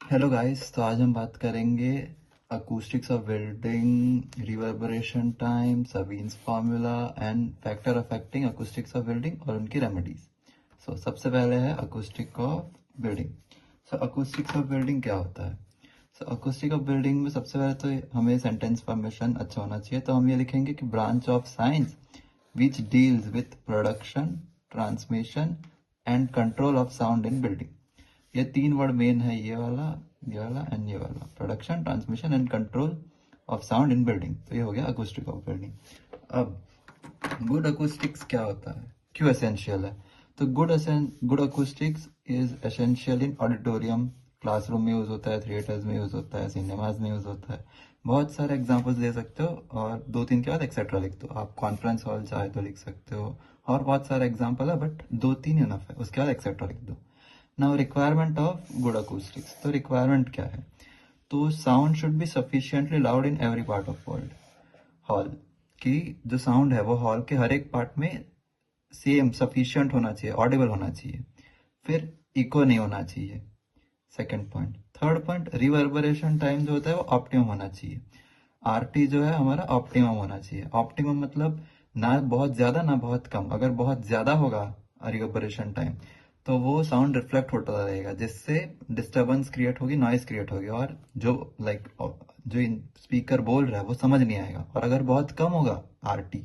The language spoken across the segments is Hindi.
हेलो गाइस, तो आज हम बात करेंगे acoustics of building, reverberation time, Sabine's formula and factor affecting acoustics of building और उनकी रेमेडीज। सो सबसे पहले है acoustic of building. So acoustics of building क्या होता है? सो अकूस्टिक ऑफ बिल्डिंग में सबसे पहले तो हमें सेंटेंस फॉर्मेशन अच्छा होना चाहिए, तो हम ये लिखेंगे कि branch of science which deals with production, transmission and control of sound in building. ये तीन वर्ड मेन है, ये वाला एंड ये वाला, production, transmission and control of sound in building. तो ये हो गया अकूस्टिक ऑफ बिल्डिंग। अब गुड अकूस्टिक्स क्या होता है, क्यों एसेंशियल है? तो good acoustics is essential in auditorium, classroom में यूज होता है, थिएटर्स में यूज होता है, सिनेमाज में यूज होता है। बहुत सारे एग्जांपल्स दे सकते हो और दो तीन के बाद एक्सेट्रा लिख दो। आप कॉन्फ्रेंस हॉल चाहे तो लिख सकते हो, और बहुत सारे एग्जाम्पल है, बट दो तीन इनफ है, उसके बाद एक्सेट्रा लिख दो। Now requirement of good acoustics, तो रिक्वायरमेंट क्या है? तो sound should be sufficiently loud in every part of world hall, कि जो साउंड है वो हॉल के हर एक पार्ट में सेम सफिशिएंट होना चाहिए, ऑडिबल होना चाहिए। फिर इको नहीं होना चाहिए, second point. Third point, reverberation time जो होता है वो ऑप्टिमम होना चाहिए। आरटी जो है हमारा ऑप्टिमम होना चाहिए। ऑप्टिमम मतलब ना बहुत ज्यादा ना बहुत कम। अगर बहुत ज्यादा होगा रिवर्बरेशन टाइम, तो वो साउंड रिफ्लेक्ट होता रहेगा, जिससे डिस्टरबेंस क्रिएट होगी, नॉइस क्रिएट होगी, और जो जो स्पीकर बोल रहा है वो समझ नहीं आएगा। और अगर बहुत कम होगा आरटी,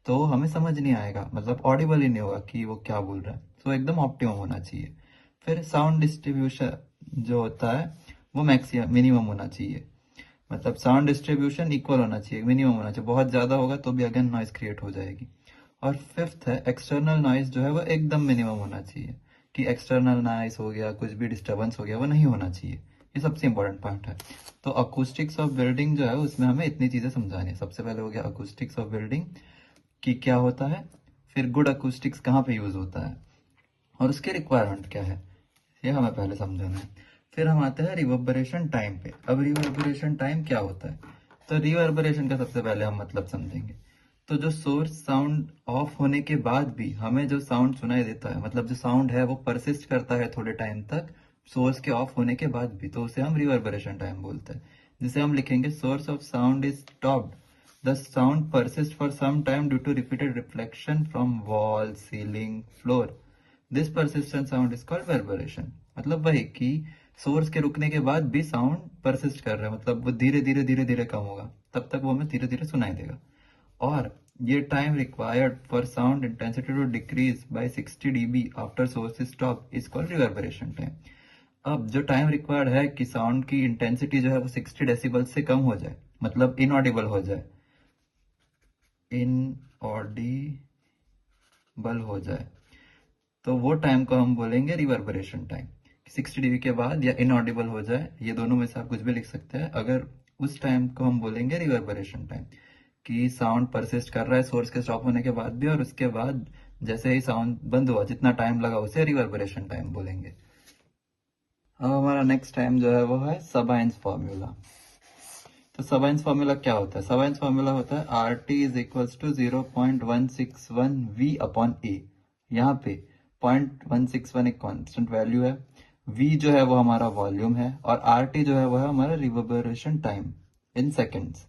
तो हमें समझ नहीं आएगा, मतलब ऑडिबल ही नहीं होगा कि वो क्या बोल रहा है। तो एकदम ऑप्टिमम होना चाहिए। फिर साउंड डिस्ट्रीब्यूशन जो होता है वो मैक्सिमम मिनिमम होना चाहिए, मतलब साउंड डिस्ट्रीब्यूशन इक्वल होना चाहिए, मिनिमम होना चाहिए। बहुत ज्यादा होगा तो भी अगेन नॉइस क्रिएट हो जाएगी। और फिफ्थ है एक्सटर्नल नॉइस जो है वो एकदम मिनिमम होना चाहिए, कि एक्सटर्नल नॉइस हो गया, कुछ भी डिस्टर्बेंस हो गया, वो नहीं होना चाहिए। ये सबसे इंपॉर्टेंट पॉइंट है। तो अकूस्टिक्स ऑफ बिल्डिंग जो है उसमें हमें इतनी चीजें समझानी है। सबसे पहले हो गया अकूस्टिक्स ऑफ बिल्डिंग कि क्या होता है, फिर गुड अकूस्टिक्स कहाँ पे यूज होता है, और उसके रिक्वायरमेंट क्या है, ये हमें पहले समझना है। फिर हम आते हैं रिवर्बरेशन टाइम पे। अब रिवर्बरेशन टाइम क्या होता है? तो रिवर्बरेशन का सबसे पहले हम मतलब समझेंगे। तो जो सोर्स साउंड ऑफ होने के बाद भी हमें जो साउंड सुनाई देता है, मतलब जो साउंड है वो परसिस्ट करता है थोड़े टाइम तक सोर्स के ऑफ होने के बाद भी, तो उसे हम रिवर्बरेशन टाइम बोलते हैं। जिसे हम लिखेंगे source of sound is stopped, the sound persist for some time due to repeated reflection from wall, ceiling, floor. This persistent sound is called reverberation. मतलब वही कि सोर्स के रुकने के बाद भी साउंड परसिस्ट कर रहा है, मतलब वो धीरे धीरे कम होगा, तब तक वो हमें धीरे धीरे सुनाई देगा। और ये time required for sound intensity to decrease by 60 dB after source stop is called reverberation time. अब जो टाइम रिक्वायर्ड है कि साउंड की इंटेंसिटी जो है वो 60 डेसिबल से कम हो जाए, मतलब इनऑडिबल हो जाए, इनऑडिबल हो जाए, तो वो टाइम को हम बोलेंगे रिवर्बरेशन टाइम। 60 dB के बाद या इनऑडिबल हो जाए, ये दोनों में से आप कुछ भी लिख सकते हैं, अगर उस टाइम को हम बोलेंगे रिवर्बरेशन टाइम। कि साउंड परसिस्ट कर रहा है सोर्स के स्टॉप होने के बाद भी, और उसके बाद जैसे ही साउंड बंद हुआ जितना टाइम लगा उसे रिवर्बरेशन टाइम बोलेंगे। अब हमारा नेक्स्ट टाइम जो है वो है सबाइंस फॉर्मूला। तो सबाइंस फॉर्मूला क्या होता है? सबाइंस फॉर्मूला होता है R T is equals to 0.161 V upon A. यहाँ पे 0.161 एक कांस्टेंट वैल्यू है, V जो है वो हमारा वॉल्यूम है, और आर टी जो है वो है हमारा रिवर्बरेशन टाइम इन सेकेंड्स।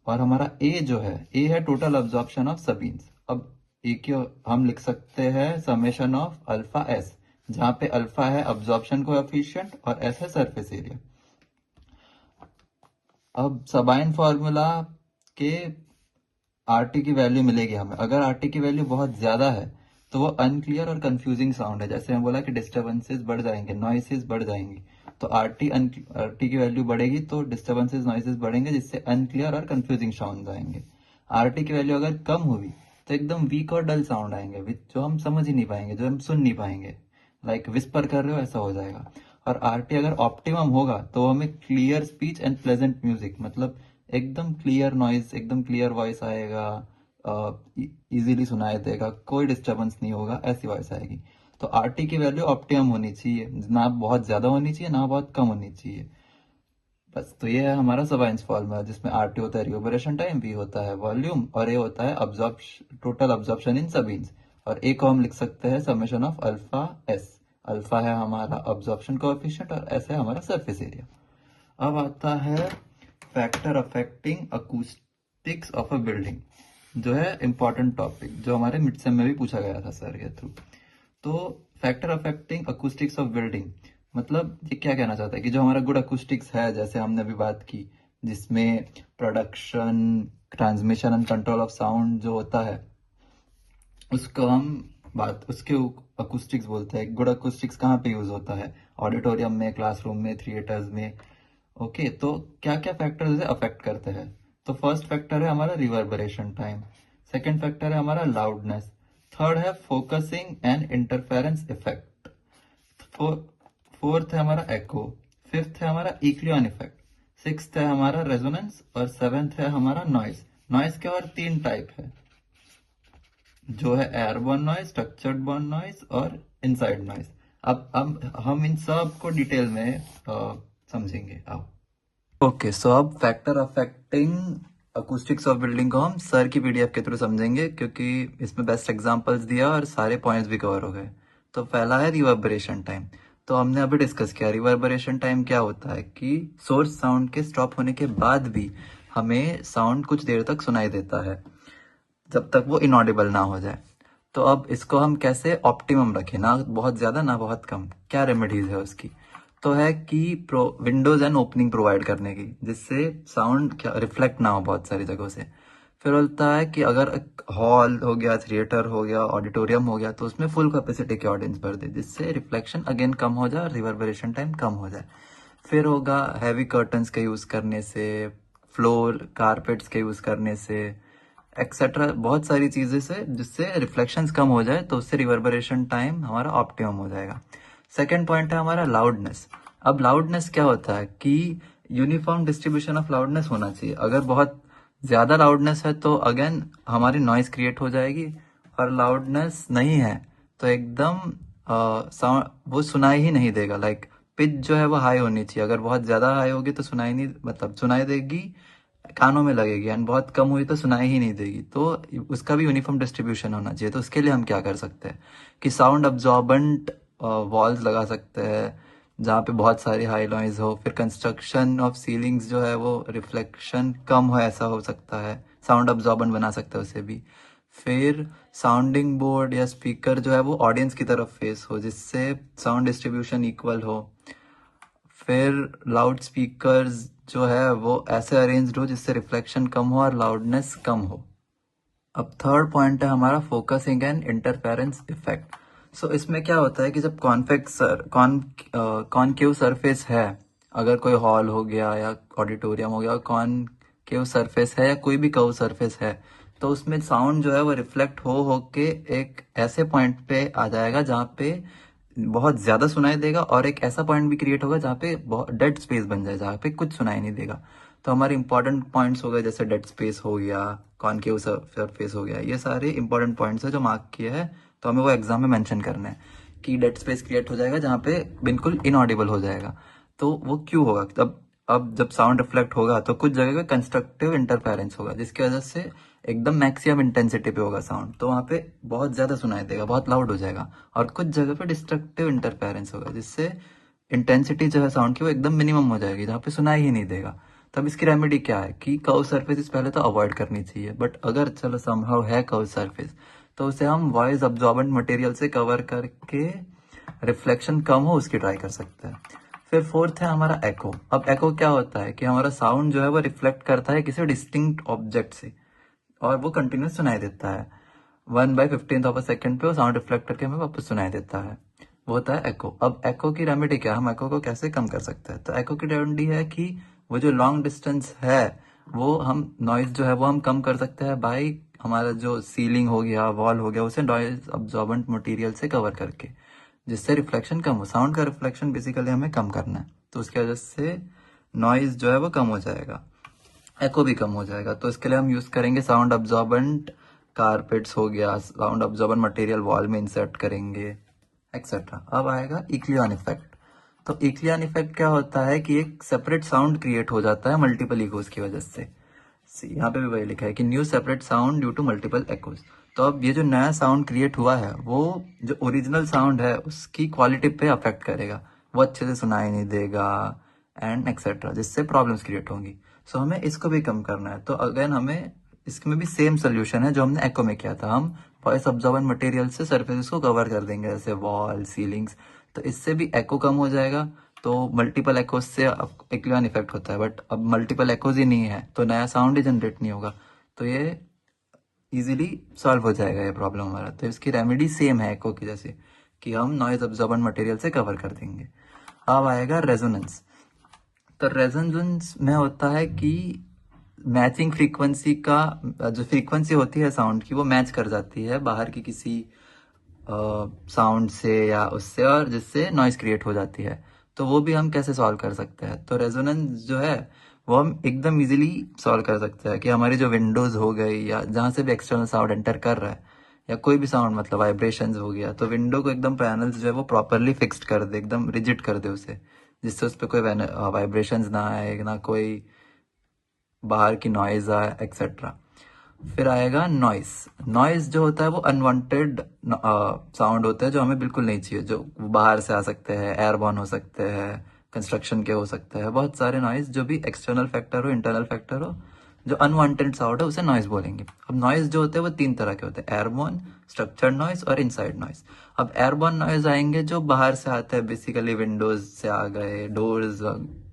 और हमारा ए जो है, ए है टोटल अब्जॉर्प्शन ऑफ सबीन्स। अब ए की हम लिख सकते हैं समेशन ऑफ अल्फा एस, जहाँ पे अल्फा है अब्जॉर्प्शन कोएफिशिएंट और एस है सरफेस एरिया। अब सबाइन फॉर्मूला के आरटी की वैल्यू मिलेगी हमें। अगर आरटी की वैल्यू बहुत ज्यादा है तो वो अनक्लियर और कंफ्यूजिंग साउंड है, जैसे हम बोला कि डिस्टर्बेंसेस बढ़ जाएंगे, नॉइसेस बढ़ जाएंगी। तो आरटी की वैल्यू बढ़ेगी तो डिस्टर्बेंसेस, नॉइसेस बढ़ेंगे, जिससे अनक्लियर और कंफ्यूजिंग साउंड आएंगे। आरटी की वैल्यू अगर कम हुई तो एकदम वीक और डल साउंड आएंगे, जो हम समझ ही नहीं पाएंगे, जो हम सुन नहीं पाएंगे, लाइक विस्पर कर रहे हो ऐसा हो जाएगा। और आरटी अगर ऑप्टिमम होगा तो हमें clear speech and pleasant music, मतलब एकदम क्लियर नॉइज, एकदम क्लियर वॉइस आएगा, इजीली सुनाई देगा, कोई डिस्टरबेंस नहीं होगा, ऐसी वॉइस आएगी। तो आरटी की वैल्यू ऑप्टिमम होनी चाहिए, ना बहुत ज्यादा होनी चाहिए ना बहुत कम होनी चाहिए। बस, तो ये है हमारा सबाइंस फॉर्मूला, जिसमें आरटी होता है रिवर्बरेशन टाइम, वी होता है वॉल्यूम, और ए होता है अब्जॉर्प्शन, टोटल अब्जॉर्प्शन इन सबीन्स। और ए को हम लिख सकते हैं summation of alpha S, alpha है हमारा अब्जॉर्प्शन कोएफिशिएंट और एस है हमारा सरफेस एरिया। अब आता है factor affecting acoustics of a building, जो है इंपॉर्टेंट टॉपिक, जो हमारे मिड सेम में भी पूछा गया था सर के थ्रू। तो factor affecting acoustics of building मतलब ये क्या कहना चाहता है कि जो हमारा गुड अकूस्टिक्स है, जैसे हमने अभी बात की, जिसमें production, transmission and control of sound जो होता है, उसको हम उसके अकूस्टिक्स बोलते हैं। गुड अकूस्टिक्स कहाँ पे यूज होता है? ऑडिटोरियम में, क्लासरूम में, थिएटर्स में। ओके, तो क्या क्या फैक्टर्स अफेक्ट करते हैं? तो फर्स्ट फैक्टर है हमारा रिवर्बरेशन टाइम, सेकंड फैक्टर है हमारा लाउडनेस, थर्ड है focusing and interference effect, fourth है हमारा एको, फिफ्थ है हमारा इक्लियन इफेक्ट, सिक्स्थ है हमारा रेजोनेंस और सेवेंथ है हमारा नॉइज। नॉइज के और 3 टाइप है, जो है airborne noise, structured born noise और इनसाइड नॉइज। अब हम इन सब को डिटेल में समझेंगे। आओ। ओके, सो अब factor affecting acoustics of building को हम सर की पीडीएफ के थ्रू समझेंगे, क्योंकि इसमें बेस्ट एग्जांपल्स दिया और सारे पॉइंट्स भी कवर हो गए। तो पहला है रिवर्बरेशन टाइम। तो हमने अभी डिस्कस किया रिवर्बरेशन टाइम क्या होता है, कि सोर्स साउंड के स्टॉप होने के बाद भी हमें साउंड कुछ देर तक सुनाई देता है, जब तक वो इनऑडिबल ना हो जाए। तो अब इसको हम कैसे ऑप्टिमम रखें, ना बहुत ज्यादा ना बहुत कम? क्या रेमेडीज है उसकी? तो है कि विंडोज एंड ओपनिंग प्रोवाइड करने की, जिससे साउंड क्या रिफ्लेक्ट ना हो बहुत सारी जगहों से। फिर बोलता है कि अगर हॉल हो गया, थिएटर हो गया, ऑडिटोरियम हो गया, तो उसमें फुल कैपेसिटी के ऑडियंस भर दे, जिससे रिफ्लेक्शन अगेन कम हो जाए और रिवर्बरेशन टाइम कम हो जाए। फिर होगा हैवी कर्टन्स के यूज करने से, फ्लोर कारपेट्स के यूज करने से, एक्सेट्रा बहुत सारी चीजें से, जिससे रिफ्लेक्शंस कम हो जाए, तो उससे रिवर्बरेशन टाइम हमारा ऑप्टिमम हो जाएगा। सेकेंड पॉइंट है हमारा लाउडनेस। अब लाउडनेस क्या होता है कि यूनिफॉर्म डिस्ट्रीब्यूशन ऑफ लाउडनेस होना चाहिए। अगर बहुत ज्यादा लाउडनेस है तो अगेन हमारी नॉइस क्रिएट हो जाएगी, और लाउडनेस नहीं है तो एकदम साउंड वो सुनाई ही नहीं देगा। लाइक पिच जो है वो हाई होनी चाहिए, अगर बहुत ज्यादा हाई होगी तो सुनाई नहीं, मतलब सुनाई देगी, कानों में लगेगी, एंड बहुत कम हुई तो सुनाई ही नहीं देगी। तो उसका भी यूनिफॉर्म डिस्ट्रीब्यूशन होना चाहिए। तो उसके लिए हम क्या कर सकते हैं कि साउंड अब्जॉर्बेंट वॉल्स लगा सकते हैं, जहाँ पे बहुत सारी हाई नॉइज हो। फिर कंस्ट्रक्शन ऑफ सीलिंग्स जो है वो रिफ्लेक्शन कम हो, ऐसा हो सकता है, साउंड अब्जॉर्बेंट बना सकते हैं उसे भी। फिर साउंडिंग बोर्ड या स्पीकर जो है वो ऑडियंस की तरफ फेस हो, जिससे साउंड डिस्ट्रीब्यूशन इक्वल हो। फिर लाउड स्पीकर्स जो है वो ऐसे अरेंज्ड हो जिससे रिफ्लेक्शन कम हो और लाउडनेस कम हो। अब थर्ड पॉइंट है हमारा फोकसिंग एंड इंटरफेरेंस इफेक्ट। सो इसमें क्या होता है कि जब कॉनकेव सरफेस है, अगर कोई हॉल हो गया या ऑडिटोरियम हो गया, कॉनकेव सरफेस है या कोई भी कर्व सरफेस है, तो उसमें साउंड जो है वो रिफ्लेक्ट हो के एक ऐसे पॉइंट पे आ जाएगा जहाँ पे बहुत ज्यादा सुनाई देगा, और एक ऐसा पॉइंट भी क्रिएट होगा जहाँ पे डेड स्पेस बन जाए, जहाँ पे कुछ सुनाई नहीं देगा। तो हमारे इंपॉर्टेंट पॉइंट्स हो गए, जैसे डेड स्पेस हो गया, कॉनकेव सरफेस हो गया, ये सारे इंपॉर्टेंट पॉइंट्स है जो मार्क किए हैं। तो हमें वो एग्जाम में मेंशन करना है कि डेड स्पेस क्रिएट हो जाएगा जहाँ पे बिल्कुल इनऑडिबल हो जाएगा। तो वो क्यों होगा? अब जब साउंड रिफ्लेक्ट होगा तो कुछ जगह पे कंस्ट्रक्टिव इंटरफेरेंस होगा, जिसकी वजह से एकदम मैक्सिमम इंटेंसिटी पे होगा साउंड, तो वहां पे बहुत ज्यादा सुनाई देगा, बहुत लाउड हो जाएगा। और कुछ जगह पे डिस्ट्रक्टिव इंटरफेरेंस होगा, जिससे इंटेंसिटी जो है साउंड की वो एकदम मिनिमम हो जाएगी, जहाँ पे सुनाई ही नहीं देगा। तब इसकी रेमेडी क्या है कि कर्व सरफेस पहले तो अवॉइड करनी चाहिए, बट अगर चलो समहाउ है कर्व सरफेस, तो उसे हम वॉइस अब्जॉर्बेंट मटेरियल से कवर करके रिफ्लेक्शन कम हो उसकी ट्राई कर सकते हैं। फिर फोर्थ है हमारा एको। अब एको क्या होता है कि हमारा साउंड जो है वो रिफ्लेक्ट करता है किसी डिस्टिंक्ट ऑब्जेक्ट से, और वो कंटिन्यूस सुनाई देता है। 1/15 ऑफ अ सेकेंड पे वो साउंड रिफ्लेक्ट करके हमें वापस सुनाई देता है, वो होता है एको। अब एको की रेमेडी क्या है, हम एको को कैसे कम कर सकते हैं? तो एको की रेमेडी है कि वो जो लॉन्ग डिस्टेंस है, वो हम नॉइज जो है वो हम कम कर सकते हैं बाई हमारा जो सीलिंग हो गया, वॉल हो गया, उसे नॉइज अब्जॉर्बेंट मटेरियल से कवर करके, जिससे रिफ्लेक्शन कम हो। साउंड का रिफ्लेक्शन बेसिकली हमें कम करना है, तो उसकी वजह से नॉइज जो है वो कम हो जाएगा, एको भी कम हो जाएगा। तो इसके लिए हम यूज करेंगे साउंड अब्जॉर्बेंट कारपेट्स हो गया, साउंड अब्जॉर्बेंट मटेरियल वॉल में इंसर्ट करेंगे, एक्सेट्रा। अब आएगा इक्लियन इफेक्ट। तो इक्लियन इफेक्ट क्या होता है कि एक सेपरेट साउंड क्रिएट हो जाता है मल्टीपल इकोज की वजह से। यहाँ पे भी वही लिखा है कि new separate sound due to multiple echoes. तो अब ये जो नया साउंड क्रिएट हुआ है वो जो ओरिजिनल साउंड है उसकी क्वालिटी पे अफेक्ट करेगा, वो अच्छे से सुनाई नहीं देगा एंड एक्सेट्रा, जिससे प्रॉब्लम्स क्रिएट होंगी। सो हमें इसको भी कम करना है। तो अगेन हमें इसमें भी सेम सोल्यूशन है जो हमने एको में किया था। हम वॉइस ऑब्जॉर्बेंट मटेरियल से सरफेसेस को कवर कर देंगे, जैसे वॉल, सीलिंग्स। तो इससे भी एको कम हो जाएगा। तो मल्टीपल एक्ोज से एक्लियन इफेक्ट होता है, बट अब मल्टीपल एक्ोज ही नहीं है तो नया साउंड ही जनरेट नहीं होगा। तो ये इजीली सॉल्व हो जाएगा ये प्रॉब्लम हमारा। तो इसकी रेमेडी सेम है एको की जैसे, कि हम नॉइज अब्जॉर्बेंट मटेरियल से कवर कर देंगे। अब आएगा रेजोनेंस। तो रेजोनेंस में होता है कि मैचिंग फ्रीक्वेंसी का, जो फ्रीक्वेंसी होती है साउंड की वो मैच कर जाती है बाहर की किसी साउंड से या उससे, और जिससे नॉइज क्रिएट हो जाती है। तो वो भी हम कैसे सॉल्व कर सकते हैं? तो रेजोनेंस जो है वो हम एकदम इजीली सॉल्व कर सकते हैं कि हमारी जो विंडोज हो गई या जहाँ से भी एक्सटर्नल साउंड एंटर कर रहा है, या कोई भी साउंड मतलब वाइब्रेशंस हो गया, तो विंडो को एकदम पैनल्स जो है वो प्रॉपरली फिक्स्ड कर दे, एकदम रिजिड कर दे उसे, जिससे उस पर कोई वाइब्रेशंस ना आए, ना कोई बाहर की नॉइज आए एक्सेट्रा। फिर आएगा नॉइस। नॉइस जो होता है वो अनवांटेड साउंड होते हैं जो हमें बिल्कुल नहीं चाहिए, जो बाहर से आ सकते हैं, एयरबॉर्न हो सकते हैं, कंस्ट्रक्शन के हो सकते हैं, बहुत सारे नॉइस जो भी एक्सटर्नल फैक्टर हो, इंटरनल फैक्टर हो, जो अनवांटेड साउंड है उसे नॉइस बोलेंगे। अब नॉइस जो होते हैं वो तीन तरह के होते हैं, एयरबॉर्न, स्ट्रक्चर्ड नॉइस और इनसाइड नॉइस। अब एयरबॉर्न नॉइस आएंगे जो बाहर से आते हैं, बेसिकली विंडोज से आ गए, डोर्स,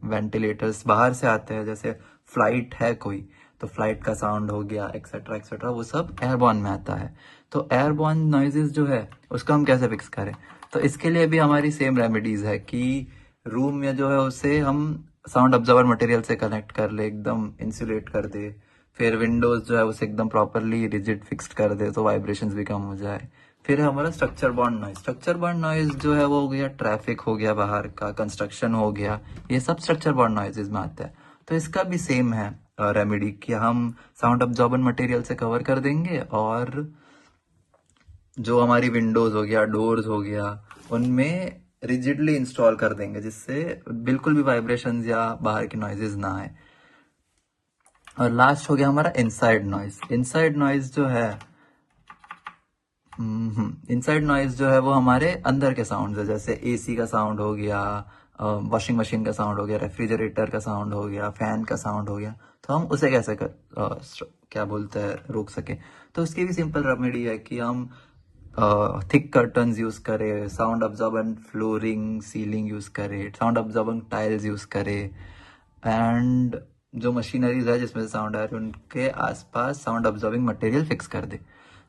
वेंटिलेटर्स बाहर से आते हैं, जैसे फ्लाइट है कोई तो फ्लाइट का साउंड हो गया एक्सेट्रा एक्सेट्रा, वो सब एयरबॉर्न में आता है। तो एयरबॉर्न नॉइजेस जो है उसको हम कैसे फिक्स करें? तो इसके लिए भी हमारी सेम रेमेडीज है कि रूम में जो है उसे हम साउंड ऑब्जर्वर मटेरियल से कनेक्ट कर ले, एकदम इंसुलेट कर दे। फिर विंडोज जो है उसे एकदम प्रॉपरली रिजिड फिक्स्ड कर दे तो वाइब्रेशंस भी कम हो जाए। फिर है हमारा structure bond noise. Structure bond noise जो है वो हो गया ट्रैफिक हो गया, बाहर का कंस्ट्रक्शन हो गया, ये सब स्ट्रक्चर बॉन्ड नॉइजेज में आता है। तो इसका भी सेम है रेमेडी कि हम साउंड अब्जॉर्बेंट मटेरियल से कवर कर देंगे, और जो हमारी विंडोज हो गया, डोर्स हो गया, उनमें रिजिडली इंस्टॉल कर देंगे, जिससे बिल्कुल भी वाइब्रेशंस या बाहर की नॉइजेस ना आए। और लास्ट हो गया हमारा इनसाइड नॉइज। इनसाइड नॉइज जो है इनसाइड नॉइज जो है वो हमारे अंदर के साउंड है, जैसे एसी का साउंड हो गया, वॉशिंग मशीन का साउंड हो गया, रेफ्रिजरेटर का साउंड हो गया, फैन का साउंड हो गया। तो हम उसे कैसे क्या बोलते हैं रोक सके? तो उसकी भी सिंपल रेमेडी है कि हम थिक कर्टन्स यूज करें, sound absorbent flooring ceiling use करें, साउंड अब्जॉर्बेंट टाइल्स यूज करें, एंड जो मशीनरीज है जिसमें से साउंड आ रही है उनके आसपास साउंड अब्जॉर्बिंग मटेरियल फिक्स कर दे।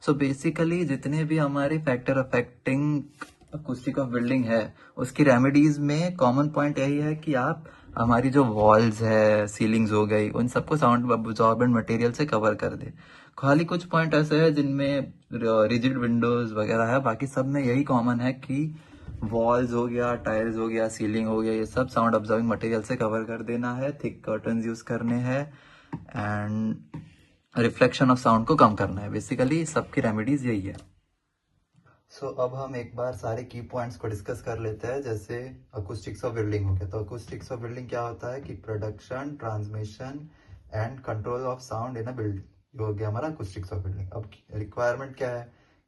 सो बेसिकली जितने भी हमारे factor affecting acoustic of building है उसकी रेमेडीज में कॉमन पॉइंट यही है कि आप हमारी जो वॉल्स है, सीलिंग्स हो गई, उन सबको साउंड अब्जॉर्बेंट मटेरियल से कवर कर दे। खाली कुछ पॉइंट ऐसे है जिनमें रिजिड विंडोज वगैरह है, बाकी सब में यही कॉमन है कि वॉल्स हो गया, टाइल्स हो गया, सीलिंग हो गया, ये सब साउंड अब्जॉर्बिंग मटेरियल से कवर कर देना है, थिक कर्टन्स यूज करने हैं, एंड रिफ्लेक्शन ऑफ साउंड को कम करना है। बेसिकली सबकी रेमेडीज यही है। अब हम एक बार सारे की पॉइंट्स को डिस्कस कर लेते हैं। जैसे अकूस्टिक्स ऑफ बिल्डिंग हो गया, तो अकूस्टिक्स ऑफ बिल्डिंग क्या होता है कि production, transmission and control of sound in a building, हो गया हमारा अकूस्टिक्स ऑफ बिल्डिंग। अब रिक्वायरमेंट क्या है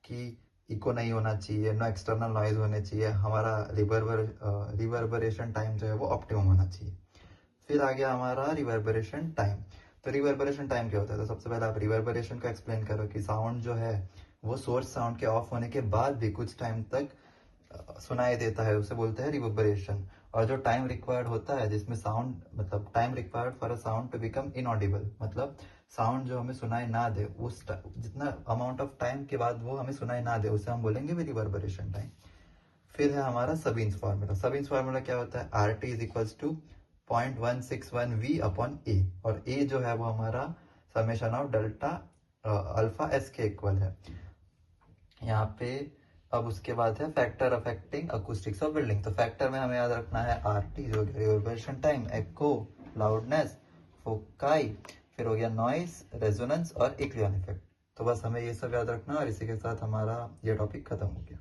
कि इको नहीं होना चाहिए, नो एक्सटर्नल नॉइज होने चाहिए, हमारा रिवर्बरेशन टाइम जो है वो ऑप्टिमम होना चाहिए। फिर आ गया हमारा रिवर्बरेशन टाइम। तो रिवर्बरेशन टाइम क्या होता है? तो सबसे पहले आप रिवर्बरेशन को एक्सप्लेन करो कि साउंड जो है वो सोर्स साउंड के ऑफ होने के बाद भी कुछ टाइम तक सुनाई देता है, उसे बोलते हैं रिवर्बरेशन। और जो टाइम रिक्वायर्ड होता है जिसमें साउंड, मतलब time required for a sound to become inaudible, मतलब साउंड जो हमें सुनाई ना दे, उस जितना अमाउंट ऑफ टाइम के बाद वो हमें सुनाई ना दे, उसे हम बोलेंगे भी रिवर्बरेशन टाइम। फिर है हमारा सबीन्स फार्मूला। सबीन्स फार्मूला क्या होता है? R T is equals to 0.161 v upon A, और ए जो है वो हमारा summation of delta alpha S के इक्वल है यहाँ पे। अब उसके बाद है factor affecting acoustics of building. तो फैक्टर में हमें याद रखना है आर टी जो reverberation time, echo, loudness, foci, फिर हो गया नॉइस, रेजोनेंस और इक्लियन इफेक्ट। तो बस हमें ये सब याद रखना, और इसी के साथ हमारा ये टॉपिक खत्म हो गया।